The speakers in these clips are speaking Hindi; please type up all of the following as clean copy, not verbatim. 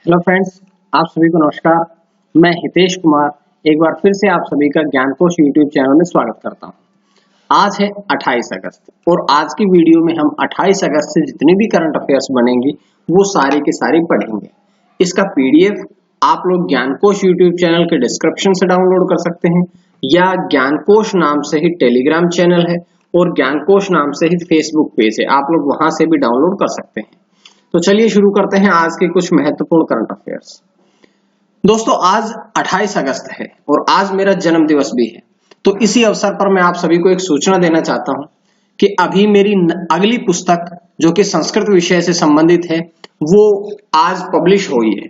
हेलो फ्रेंड्स, आप सभी को नमस्कार। मैं हितेश कुमार एक बार फिर से आप सभी का ज्ञानकोश यूट्यूब चैनल में स्वागत करता हूं। आज है 28 अगस्त और आज की वीडियो में हम 28 अगस्त से जितने भी करंट अफेयर्स बनेंगे वो सारी की सारी पढ़ेंगे। इसका पीडीएफ आप लोग ज्ञानकोश यूट्यूब चैनल के डिस्क्रिप्शन से डाउनलोड कर सकते हैं या ज्ञानकोश नाम से ही टेलीग्राम चैनल है और ज्ञानकोश नाम से ही फेसबुक पेज है, आप लोग वहां से भी डाउनलोड कर सकते हैं। तो चलिए शुरू करते हैं आज के कुछ महत्वपूर्ण करंट अफेयर्स। दोस्तों, आज 28 अगस्त है और आज मेरा जन्म दिवस भी है। तो इसी अवसर पर मैं आप सभी को एक सूचना देना चाहता हूं कि अभी मेरी अगली पुस्तक जो कि संस्कृत विषय से संबंधित है वो आज पब्लिश हुई है।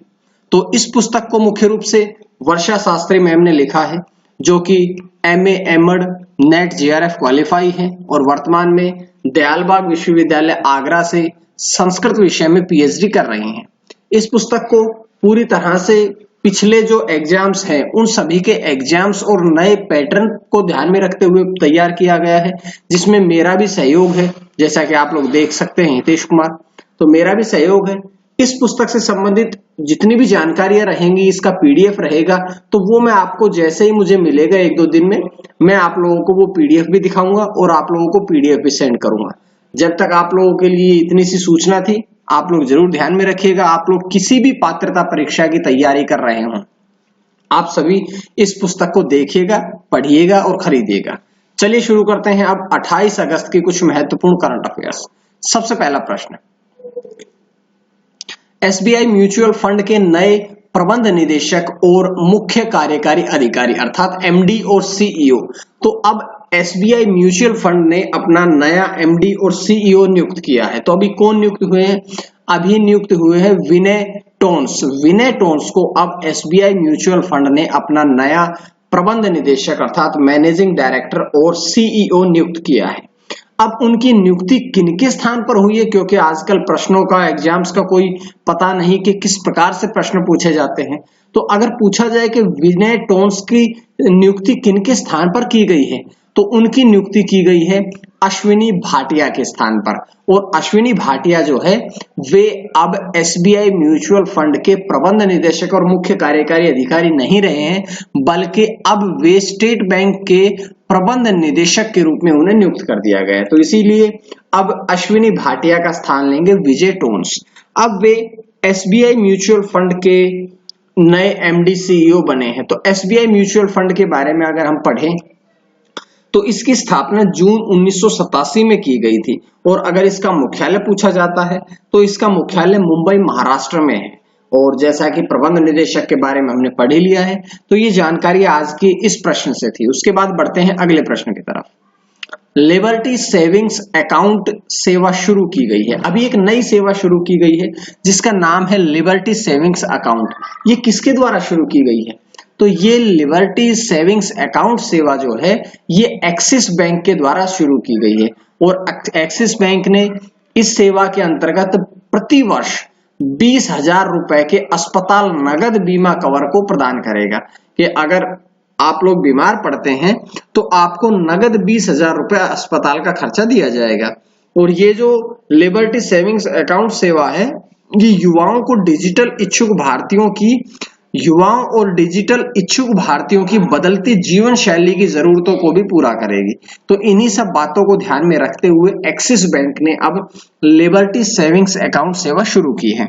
तो इस पुस्तक को मुख्य रूप से वर्षा शास्त्री मैम ने लिखा है, जो कि MA MEd NET JRF qualify है और वर्तमान में दयालबाग विश्वविद्यालय आगरा से संस्कृत विषय में पीएचडी कर रहे हैं। इस पुस्तक को पूरी तरह से पिछले जो एग्जाम्स हैं उन सभी के एग्जाम्स और नए पैटर्न को ध्यान में रखते हुए तैयार किया गया है, जिसमें मेरा भी सहयोग है। जैसा कि आप लोग देख सकते हैं हितेश कुमार, तो मेरा भी सहयोग है। इस पुस्तक से संबंधित जितनी भी जानकारियां रहेंगी, इसका पीडीएफ रहेगा, तो वो मैं आपको जैसे ही मुझे मिलेगा 1-2 दिन में मैं आप लोगों को वो पीडीएफ भी दिखाऊंगा और आप लोगों को पीडीएफ भी सेंड करूंगा। जब तक आप लोगों के लिए इतनी सी सूचना थी, आप लोग जरूर ध्यान में रखिएगा। आप लोग किसी भी पात्रता परीक्षा की तैयारी कर रहे हो, आप सभी इस पुस्तक को देखिएगा, पढ़िएगा और खरीदिएगा। चलिए शुरू करते हैं अब 28 अगस्त के कुछ महत्वपूर्ण करंट अफेयर्स। सबसे पहला प्रश्न, एसबीआई म्यूचुअल फंड के नए प्रबंध निदेशक और मुख्य कार्यकारी अधिकारी अर्थात एमडी और सीईओ। तो अब एसबीआई म्यूचुअल फंड ने अपना नया एमडी और सीईओ नियुक्त किया है। तो अभी कौन नियुक्त हुए हैं? अभी नियुक्त हुए हैं विनय टोन्स। विनय टोन्स को अब एसबीआई म्यूचुअल फंड ने अपना नया प्रबंध निदेशक अर्थात मैनेजिंग डायरेक्टर और सीईओ नियुक्त किया है। अब उनकी नियुक्ति किनके स्थान पर हुई है, क्योंकि आजकल प्रश्नों का एग्जाम्स का कोई पता नहीं कि किस प्रकार से प्रश्न पूछे जाते हैं। तो अगर पूछा जाए कि विनय टोन्स की नियुक्ति किनके स्थान पर की गई है, तो उनकी नियुक्ति की गई है अश्विनी भाटिया के स्थान पर। और अश्विनी भाटिया जो है वे अब एसबीआई म्यूचुअल फंड के प्रबंध निदेशक और मुख्य कार्यकारी अधिकारी नहीं रहे हैं, बल्कि अब वे स्टेट बैंक के प्रबंध निदेशक के रूप में उन्हें नियुक्त कर दिया गया है। तो इसीलिए अब अश्विनी भाटिया का स्थान लेंगे विजय टोन्स। अब वे एसबीआई म्यूचुअल फंड के नए एमडी सीईओ बने हैं। तो एसबीआई म्यूचुअल फंड के बारे में अगर हम पढ़ें तो इसकी स्थापना जून 1987 में की गई थी और अगर इसका मुख्यालय पूछा जाता है तो इसका मुख्यालय मुंबई महाराष्ट्र में है। और जैसा कि प्रबंध निदेशक के बारे में हमने पढ़ ही लिया है, तो ये जानकारी आज की इस प्रश्न से थी। उसके बाद बढ़ते हैं अगले प्रश्न की तरफ। लिबर्टी सेविंग्स अकाउंट सेवा शुरू की गई है। अभी एक नई सेवा शुरू की गई है जिसका नाम है लिबर्टी सेविंग्स अकाउंट। ये किसके द्वारा शुरू की गई है? तो ये लिबर्टी सेविंग्स अकाउंट सेवा जो है ये एक्सिस बैंक के द्वारा शुरू की गई है और एक्सिस बैंक ने इस सेवा के अंतर्गत प्रति वर्ष 20,000 रुपए के अस्पताल नगद बीमा कवर को प्रदान करेगा कि अगर आप लोग बीमार पड़ते हैं तो आपको नगद 20,000 रुपए अस्पताल का खर्चा दिया जाएगा। और ये जो लिबर्टी सेविंग्स अकाउंट सेवा है ये युवाओं और डिजिटल इच्छुक भारतीयों की बदलती जीवन शैली की जरूरतों को भी पूरा करेगी। तो इन्हीं सब बातों को ध्यान में रखते हुए एक्सिस बैंक ने अब लिबर्टी सेविंग्स अकाउंट सेवा शुरू की है।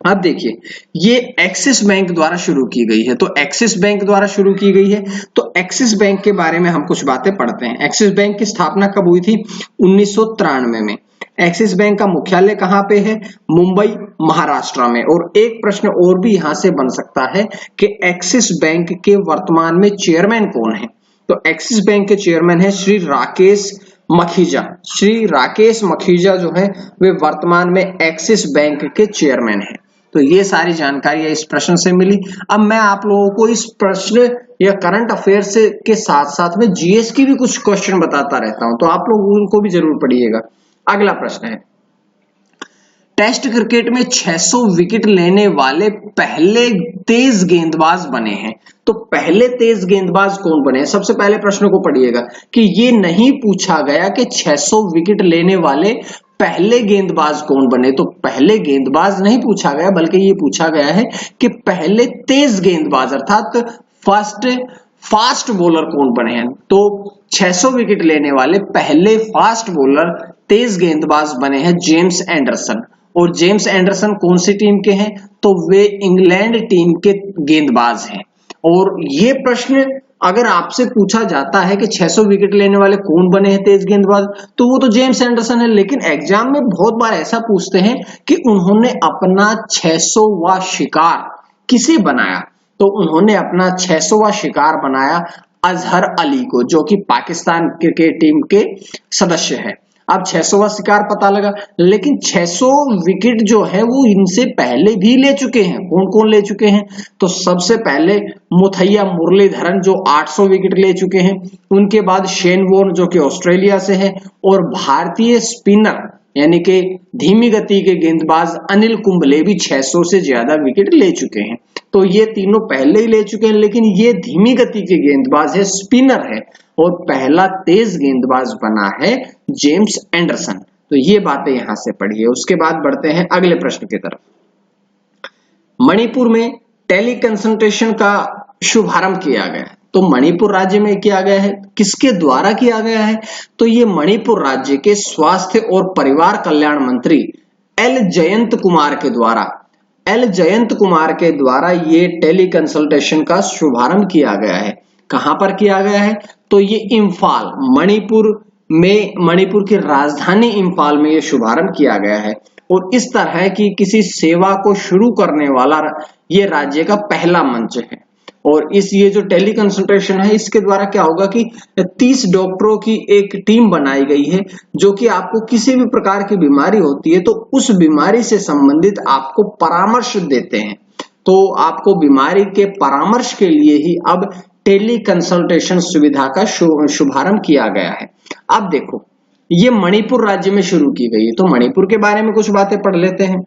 अब देखिए, ये एक्सिस बैंक द्वारा शुरू की गई है। तो एक्सिस बैंक द्वारा शुरू की गई है तो एक्सिस बैंक के बारे में हम कुछ बातें पढ़ते हैं। एक्सिस बैंक की स्थापना कब हुई थी? 1993 में। एक्सिस बैंक का मुख्यालय कहां पे है? मुंबई महाराष्ट्र में। और एक प्रश्न और भी यहां से बन सकता है कि एक्सिस बैंक के वर्तमान में चेयरमैन कौन है? तो एक्सिस बैंक के चेयरमैन है श्री राकेश मखीजा। श्री राकेश मखीजा जो है वे वर्तमान में एक्सिस बैंक के चेयरमैन है। तो ये सारी जानकारी इस प्रश्न से मिली। अब मैं आप लोगों को इस प्रश्न या करंट अफेयर्स के साथ साथ में जीएस की भी कुछ क्वेश्चन बताता रहता हूं, तो आप लोग उनको भी जरूर पढ़िएगा। अगला प्रश्न है, टेस्ट क्रिकेट में 600 विकेट लेने वाले पहले तेज गेंदबाज बने हैं। तो पहले तेज गेंदबाज कौन बने हैं? सबसे पहले प्रश्न को पढ़िएगा कि ये नहीं पूछा गया कि 600 विकेट लेने वाले पहले गेंदबाज कौन बने, तो पहले गेंदबाज नहीं पूछा गया बल्कि ये पूछा गया है कि पहले तेज गेंदबाज अर्थात फास्ट बॉलर कौन बने हैं। तो 600 विकेट लेने वाले पहले फास्ट बॉलर तेज गेंदबाज बने हैं जेम्स एंडरसन। और जेम्स एंडरसन कौन सी टीम के हैं, तो वे इंग्लैंड टीम के गेंदबाज हैं। और ये प्रश्न अगर आपसे पूछा जाता है कि 600 विकेट लेने वाले कौन बने हैं तेज गेंदबाज, तो वो तो जेम्स एंडरसन है। लेकिन एग्जाम में बहुत बार ऐसा पूछते हैं कि उन्होंने अपना 600वां शिकार किसे बनाया, तो उन्होंने अपना 600वां शिकार बनाया अजहर अली को, जो कि पाकिस्तान क्रिकेट टीम के सदस्य है। अब 600वां शिकार पता लगा, लेकिन 600 विकेट जो है वो इनसे पहले भी ले चुके हैं। कौन कौन ले चुके हैं, तो सबसे पहले मुथैया मुरलीधरन जो 800 विकेट ले चुके हैं, उनके बाद शेन वॉर्न जो कि ऑस्ट्रेलिया से है, और भारतीय स्पिनर यानी कि धीमी गति के गेंदबाज अनिल कुंबले भी 600 से ज्यादा विकेट ले चुके हैं। तो ये तीनों पहले ही ले चुके हैं, लेकिन ये धीमी गति के गेंदबाज है, स्पिनर है, और पहला तेज गेंदबाज बना है जेम्स एंडरसन। तो ये बातें यहां से पढ़िए। उसके बाद बढ़ते हैं अगले प्रश्न की तरफ। मणिपुर में टेली कंसल्टेशन का शुभारंभ किया गया है। तो मणिपुर राज्य में किया गया है, किसके द्वारा किया गया है, तो ये मणिपुर राज्य के स्वास्थ्य और परिवार कल्याण मंत्री एल जयंत कुमार के द्वारा ये टेली कंसल्टेशन का शुभारंभ किया गया है। कहां पर किया गया है, तो ये इम्फाल मणिपुर की राजधानी इम्फाल में ये शुभारंभ किया गया है। और इस तरह की किसी सेवा को शुरू करने वाला ये राज्य का पहला मंच है। और ये जो टेली कंसल्टेशन है, इसके द्वारा क्या होगा कि 30 डॉक्टरों की एक टीम बनाई गई है, जो कि आपको किसी भी प्रकार की बीमारी होती है तो उस बीमारी से संबंधित आपको परामर्श देते हैं। तो आपको बीमारी के परामर्श के लिए ही अब टेली कंसल्टेशन सुविधा का शुभारंभ किया गया है। अब देखो, ये मणिपुर राज्य में शुरू की गई है, तो मणिपुर के बारे में कुछ बातें पढ़ लेते हैं।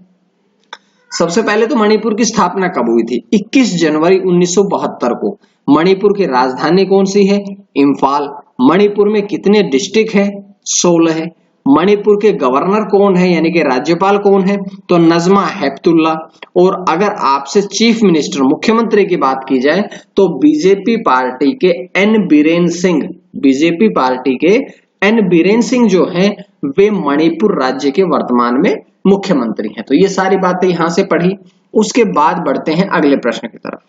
सबसे पहले तो मणिपुर की स्थापना कब हुई थी, 21 जनवरी 1972 को। मणिपुर की राजधानी कौन सी है, इम्फाल। मणिपुर में कितने डिस्ट्रिक्ट है, 16 है। मणिपुर के गवर्नर कौन है यानी कि राज्यपाल कौन है, तो नजमा हेपतुल्ला। और अगर आपसे चीफ मिनिस्टर मुख्यमंत्री की बात की जाए तो बीजेपी पार्टी के एन बीरेन सिंह जो हैं वे मणिपुर राज्य के वर्तमान में मुख्यमंत्री हैं। तो ये सारी बातें यहां से पढ़ी। उसके बाद बढ़ते हैं अगले प्रश्न की तरफ।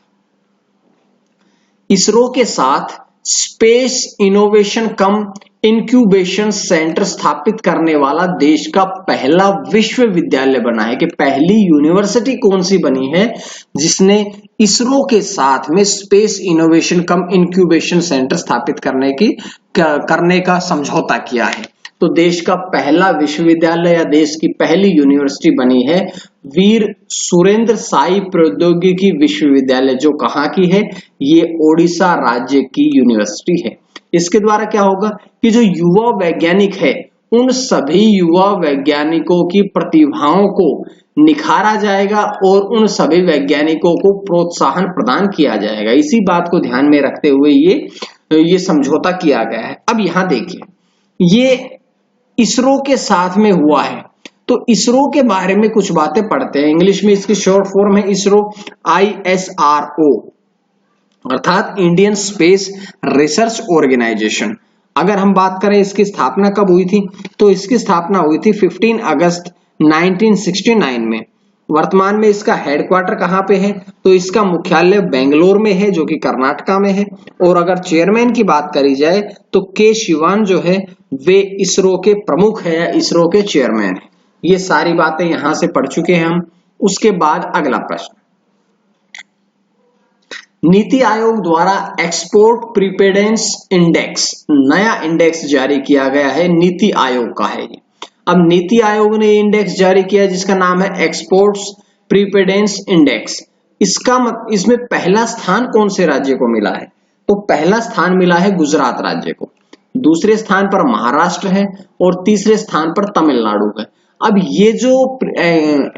इसरो के साथ स्पेस इनोवेशन कम इंक्यूबेशन सेंटर स्थापित करने वाला देश का पहला विश्वविद्यालय बना है, कि पहली यूनिवर्सिटी कौन सी बनी है जिसने इसरो के साथ में स्पेस इनोवेशन कम इंक्यूबेशन सेंटर स्थापित करने का समझौता किया है। तो देश का पहला विश्वविद्यालय या देश की पहली यूनिवर्सिटी बनी है वीर सुरेंद्र साई प्रौद्योगिकी विश्वविद्यालय, जो कहाँ की है, ये ओडिशा राज्य की यूनिवर्सिटी है। इसके द्वारा क्या होगा कि जो युवा वैज्ञानिक है उन सभी युवा वैज्ञानिकों की प्रतिभाओं को निखारा जाएगा और उन सभी वैज्ञानिकों को प्रोत्साहन प्रदान किया जाएगा। इसी बात को ध्यान में रखते हुए ये समझौता किया गया है। अब यहां देखिए, ये इसरो के साथ में हुआ है, तो इसरो के बारे में कुछ बातें पढ़ते हैं। इंग्लिश में इसकी शॉर्ट फॉर्म है इसरो, ISRO, अर्थात इंडियन स्पेस रिसर्च ऑर्गेनाइजेशन। अगर हम बात करें इसकी स्थापना कब हुई थी, तो इसकी स्थापना हुई थी 15 अगस्त 1969 में। वर्तमान में इसका हेडक्वार्टर कहाँ पे है, तो इसका मुख्यालय बेंगलोर में है, जो कि कर्नाटका में है। और अगर चेयरमैन की बात करी जाए तो के शिवान जो है वे इसरो के प्रमुख है या इसरो के चेयरमैन है। ये सारी बातें यहां से पढ़ चुके हैं हम। उसके बाद अगला प्रश्न, नीति आयोग द्वारा एक्सपोर्ट प्रीपेडेंस इंडेक्स, नया इंडेक्स जारी किया गया है, नीति आयोग का है ये। अब नीति आयोग ने इंडेक्स जारी किया जिसका नाम है एक्सपोर्ट्स प्रीपेडेंस इंडेक्स। इसमें पहला स्थान कौन से राज्य को मिला है, तो पहला स्थान मिला है गुजरात राज्य को, दूसरे स्थान पर महाराष्ट्र है और तीसरे स्थान पर तमिलनाडु है। अब ये जो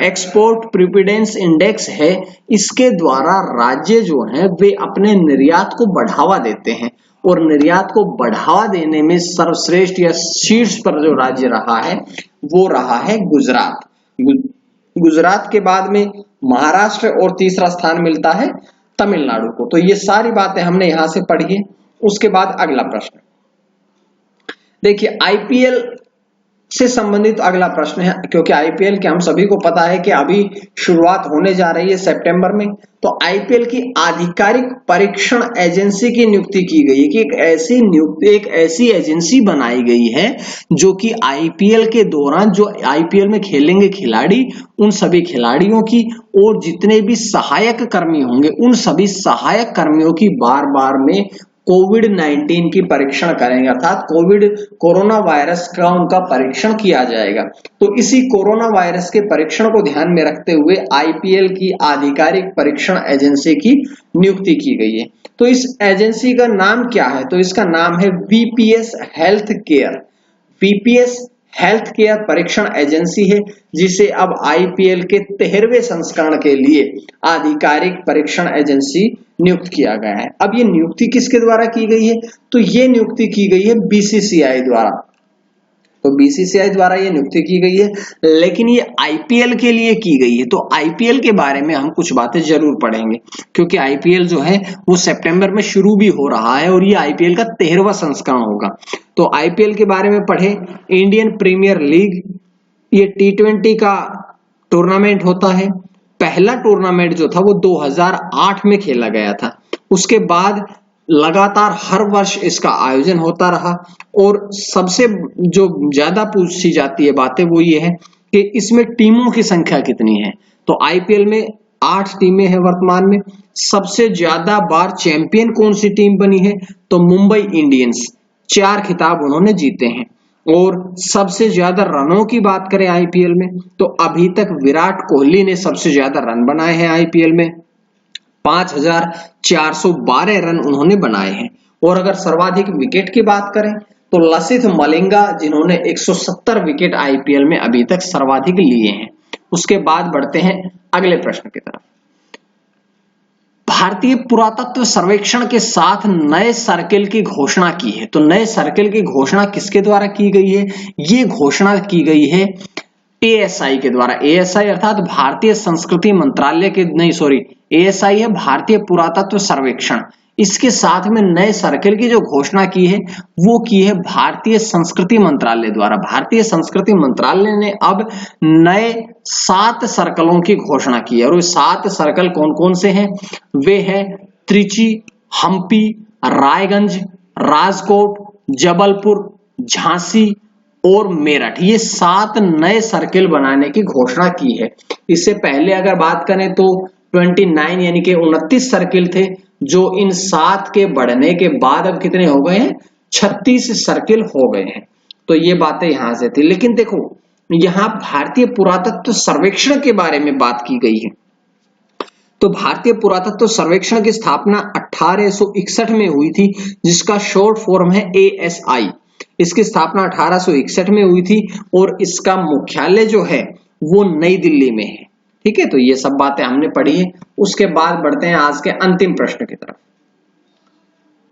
एक्सपोर्ट प्रीपेडेंस इंडेक्स है, इसके द्वारा राज्य जो हैं वे अपने निर्यात को बढ़ावा देते हैं और निर्यात को बढ़ावा देने में सर्वश्रेष्ठ या शीर्ष पर जो राज्य रहा है वो रहा है गुजरात। गुजरात के बाद में महाराष्ट्र और तीसरा स्थान मिलता है तमिलनाडु को। तो ये सारी बातें हमने यहां से पढ़ी है। उसके बाद अगला प्रश्न देखिए, आईपीएल से संबंधित अगला प्रश्न है, क्योंकि आईपीएल के हम सभी को पता है कि अभी शुरुआत होने जा रही है सितंबर में। तो आईपीएल की आधिकारिक परीक्षण एजेंसी की नियुक्ति की गई है कि एक ऐसी एजेंसी बनाई गई है जो कि आईपीएल के दौरान जो आईपीएल में खेलेंगे खिलाड़ी, उन सभी खिलाड़ियों की और जितने भी सहायक कर्मी होंगे उन सभी सहायक कर्मियों की बार बार में कोविड-19 की परीक्षण करेंगे, अर्थात कोरोना वायरस का उनका परीक्षण किया जाएगा। तो इसी कोरोना वायरस के परीक्षण को ध्यान में रखते हुए आईपीएल की आधिकारिक परीक्षण एजेंसी की नियुक्ति की गई है। तो इस एजेंसी का नाम क्या है? तो इसका नाम है VPS health care. VPS health care परीक्षण एजेंसी है, जिसे अब आईपीएल के 13वें संस्करण के लिए आधिकारिक परीक्षण एजेंसी नियुक्त किया गया है। अब ये नियुक्ति किसके द्वारा की गई है? तो ये नियुक्ति की गई है बीसीसीआई द्वारा। तो बीसीसीआई द्वारा ये नियुक्ति की गई है, लेकिन ये आईपीएल के लिए की गई है। तो आईपीएल के बारे में हम कुछ बातें जरूर पढ़ेंगे, क्योंकि आईपीएल जो है वो सितंबर में शुरू भी हो रहा है और ये आईपीएल का 13वां संस्करण होगा। तो आईपीएल के बारे में पढ़े। इंडियन प्रीमियर लीग, ये टी20 का टूर्नामेंट होता है। पहला टूर्नामेंट जो था वो 2008 में खेला गया था। उसके बाद लगातार हर वर्ष इसका आयोजन होता रहा और सबसे जो ज्यादा पूछी जाती है बातें वो ये है कि इसमें टीमों की संख्या कितनी है। तो आईपीएल में 8 टीमें हैं वर्तमान में। सबसे ज्यादा बार चैंपियन कौन सी टीम बनी है? तो मुंबई इंडियंस, 4 खिताब उन्होंने जीते हैं। और सबसे ज्यादा रनों की बात करें आईपीएल में, तो अभी तक विराट कोहली ने सबसे ज्यादा रन बनाए हैं आईपीएल में, 5412 रन उन्होंने बनाए हैं। और अगर सर्वाधिक विकेट की बात करें तो लसिथ मलिंगा, जिन्होंने 170 विकेट आईपीएल में अभी तक सर्वाधिक लिए हैं। उसके बाद बढ़ते हैं अगले प्रश्न की तरफ। भारतीय पुरातत्व सर्वेक्षण के साथ नए सर्किल की घोषणा की है। तो नए सर्किल की घोषणा किसके द्वारा की गई है? ये घोषणा की गई है एएसआई के द्वारा। एएसआई अर्थात भारतीय संस्कृति मंत्रालय के, नहीं सॉरी, एएसआई है भारतीय पुरातत्व सर्वेक्षण। इसके साथ में नए सर्किल की जो घोषणा की है वो की है भारतीय संस्कृति मंत्रालय द्वारा। भारतीय संस्कृति मंत्रालय ने अब नए 7 सर्कलों की घोषणा की है। और वो 7 सर्कल कौन कौन से हैं? वे हैं त्रिची, हम्पी, रायगंज, राजकोट, जबलपुर, झांसी और मेरठ। ये 7 नए सर्किल बनाने की घोषणा की है। इससे पहले अगर बात करें तो 29 यानी कि 29 सर्किल थे, जो इन 7 के बढ़ने के बाद अब कितने हो गए हैं? 36 सर्किल हो गए हैं। तो ये बातें यहां से थी। लेकिन देखो, यहां भारतीय पुरातत्व सर्वेक्षण के बारे में बात की गई है। तो भारतीय पुरातत्व सर्वेक्षण की स्थापना 1861 में हुई थी, जिसका शॉर्ट फॉर्म है एएसआई। इसकी स्थापना 1861 में हुई थी और इसका मुख्यालय जो है वो नई दिल्ली में है। ठीक है, तो ये सब बातें हमने पढ़ी है। उसके बाद बढ़ते हैं आज के अंतिम प्रश्न की तरफ।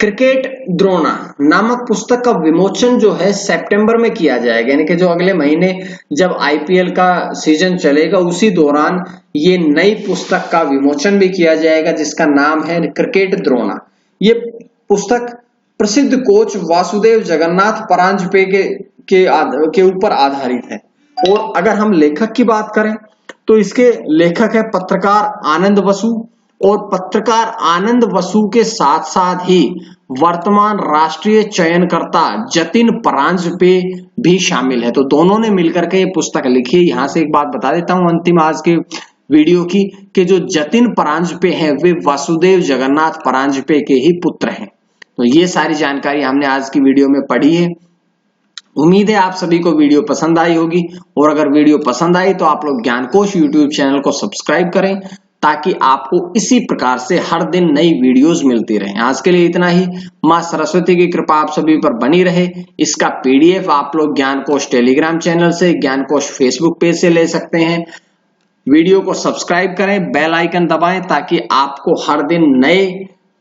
क्रिकेट द्रोणा नामक पुस्तक का विमोचन जो है सितंबर में किया जाएगा, यानी कि जो अगले महीने जब आईपीएल का सीजन चलेगा उसी दौरान ये नई पुस्तक का विमोचन भी किया जाएगा, जिसका नाम है क्रिकेट द्रोणा। ये पुस्तक प्रसिद्ध कोच वासुदेव जगन्नाथ परांजपे के ऊपर आधारित है। और अगर हम लेखक की बात करें तो इसके लेखक है पत्रकार आनंद वसु, और पत्रकार आनंद वसु के साथ साथ ही वर्तमान राष्ट्रीय चयनकर्ता जतिन परांजपे भी शामिल है। तो दोनों ने मिलकर के ये पुस्तक लिखी है। यहां से एक बात बता देता हूं अंतिम आज के वीडियो की, कि जो जतिन परांजपे हैं वे वासुदेव जगन्नाथ परांजपे के ही पुत्र हैं। तो ये सारी जानकारी हमने आज की वीडियो में पढ़ी है। उम्मीद है आप सभी को वीडियो पसंद आई होगी, और अगर वीडियो पसंद आई तो आप लोग ज्ञानकोश यूट्यूब चैनल को सब्सक्राइब करें, ताकि आपको इसी प्रकार से हर दिन नई वीडियोस मिलती रहें। आज के लिए इतना ही। मां सरस्वती की कृपा आप सभी पर बनी रहे। इसका पीडीएफ आप लोग ज्ञानकोश टेलीग्राम चैनल से, ज्ञानकोश फेसबुक पेज से ले सकते हैं। वीडियो को सब्सक्राइब करें, बेल आइकन दबाएं, ताकि आपको हर दिन नए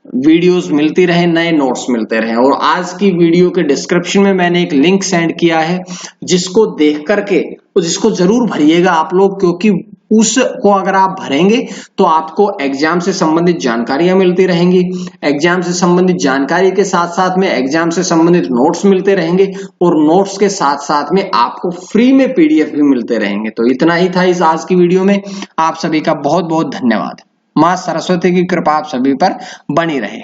वीडियोस मिलती रहे, नए नोट्स मिलते रहे। और आज की वीडियो के डिस्क्रिप्शन में मैंने एक लिंक सेंड किया है, जिसको देख करके जिसको जरूर भरिएगा आप लोग, क्योंकि उसको अगर आप भरेंगे तो आपको एग्जाम से संबंधित जानकारियां मिलती रहेंगी। एग्जाम से संबंधित जानकारी के साथ साथ में एग्जाम से संबंधित नोट्स मिलते रहेंगे, और नोट्स के साथ साथ में आपको फ्री में पीडीएफ भी मिलते रहेंगे। तो इतना ही था इस आज की वीडियो में। आप सभी का बहुत बहुत धन्यवाद। मां सरस्वती की कृपा आप सभी पर बनी रहे।